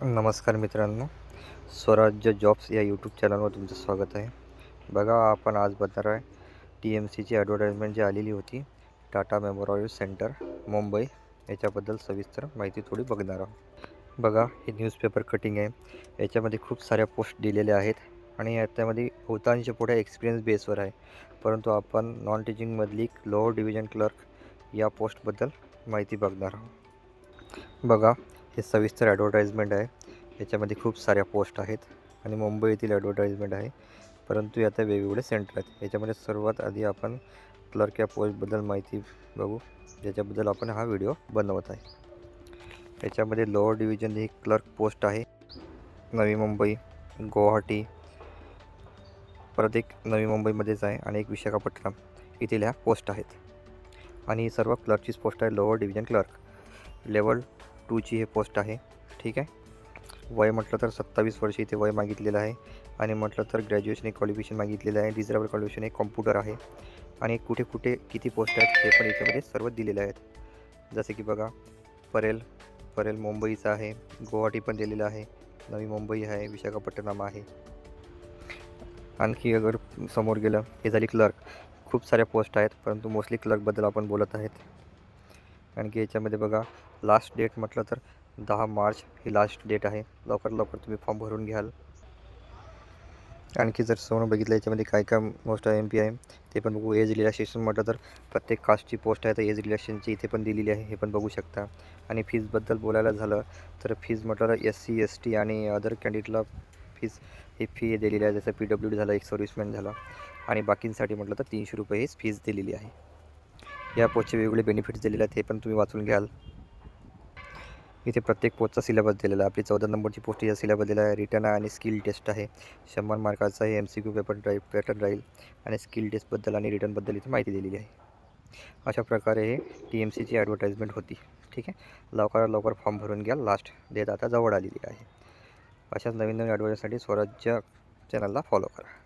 नमस्कार मित्रांनो, स्वराज्य जॉब्स या यूट्यूब चॅनलवर तुमचं स्वागत आहे. बघा, आपण आज बघणार आहे TMCची ॲडव्हर्टाईजमेंट जी आलेली होती, टाटा मेमोरियल सेंटर मुंबई, याच्याबद्दल सविस्तर माहिती थोडी बघणार आहोत. बघा, हे न्यूजपेपर कटिंग आहे. याच्यामध्ये खूप साऱ्या पोस्ट दिलेल्या आहेत आणि याच्यामध्ये बहुतांश पुढे एक्सपिरियन्स बेसवर आहे, परंतु आपण नॉन टीचिंगमधली लोअर डिव्हिजन क्लर्क या पोस्टबद्दल माहिती बघणार आहोत. बघा, हे सविस्तर ॲडव्हर्टाईजमेंट आहे. याच्यामध्ये खूप साऱ्या पोस्ट आहेत आणि मुंबई येथील ॲडव्हर्टाईजमेंट आहे, परंतु यात वेगवेगळे सेंटर आहेत. याच्यामध्ये सर्वात आधी आपण क्लर्क या पोस्टबद्दल माहिती बघू, ज्याच्याबद्दल आपण हा व्हिडिओ बनवत आहे. याच्यामध्ये लोअर डिव्हिजन ही क्लर्क पोस्ट आहे. नवी मुंबई, गुवाहाटी, परत एक नवी मुंबईमध्येच आहे आणि एक विशाखापट्टणम येथील ह्या पोस्ट आहेत. आणि ही सर्व क्लर्कचीच पोस्ट आहे. लोअर डिव्हिजन क्लर्क लेवल 2ची हे पोस्ट आहे. ठीक आहे. वय म्हटलं तर 27 वर्ष इथे वय मागितलेलं आहे आणि म्हटलं तर ग्रॅज्युएशन एक क्वालिफिकेशन मागितलेलं आहे. डिझायरेबल क्वालिफिकेशन एक कॉम्प्युटर आहे आणि कुठे कुठे किती पोस्ट आहेत ते पण याच्यामध्ये सर्व दिलेले आहेत. जसे की बघा, परेल मुंबईचं आहे, गुवाहाटी पण दिलेलं आहे, नवी मुंबई आहे, विशाखापट्टणम आहे. आणखी अगर समोर गेलं, हे झाली क्लर्क. खूप साऱ्या पोस्ट आहेत, परंतु मोस्टली क्लर्कबद्दल आपण बोलत आहेत. आणखी याच्यामध्ये बघा, लास्ट डेट म्हटलं तर 10 मार्च ही लास्ट डेट आहे. लवकर तुम्ही फॉर्म भरून घ्याल. आणखी जर समोर बघितलं, याच्यामध्ये काय काय मोस्ट MP आहे ते पण बघू. एज रिलॅक्सेशन म्हटलं तर प्रत्येक कास्टची पोस्ट आहे, तर एज रिलॅक्सेशनची इथे पण दिलेली आहे, हे पण बघू शकता. आणि फीजबद्दल बोलायला झालं तर फीज म्हटलं तर SC ST आणि अदर कॅन्डिडेटला फी दिलेली आहे. जसं PWD झालं, एक सर्व्हिसमॅन झाला, आणि बाकींसाठी म्हटलं तर 300 रुपये ही फीज दिलेली आहे. या पोस्टचे वेगवेगळे बेनिफिट्स दिलेले आहेत, हे पण तुम्ही वाचून घ्याल. इथे प्रत्येक पोस्टचा सिलेबस दिलेला आहे. आपली 14 नंबरची पोस्ट या सिलेबस दिलेला आहे. रिटर्न आणि स्किल टेस्ट आहे. 100 मार्काचा हे MCQ पॅटर्न राहील आणि स्किल टेस्टबद्दल आणि रिटर्नबद्दल इथे माहिती दिलेली आहे. अशा प्रकारे हे TMCची ॲडव्हर्टाईजमेंट होती. ठीक आहे. लवकर फॉर्म भरून घ्या. लास्ट डेट आता जवळ आलेली आहे. अशाच नवीन ॲडव्हर्टाईजसाठी स्वराज्य चॅनलला फॉलो करा.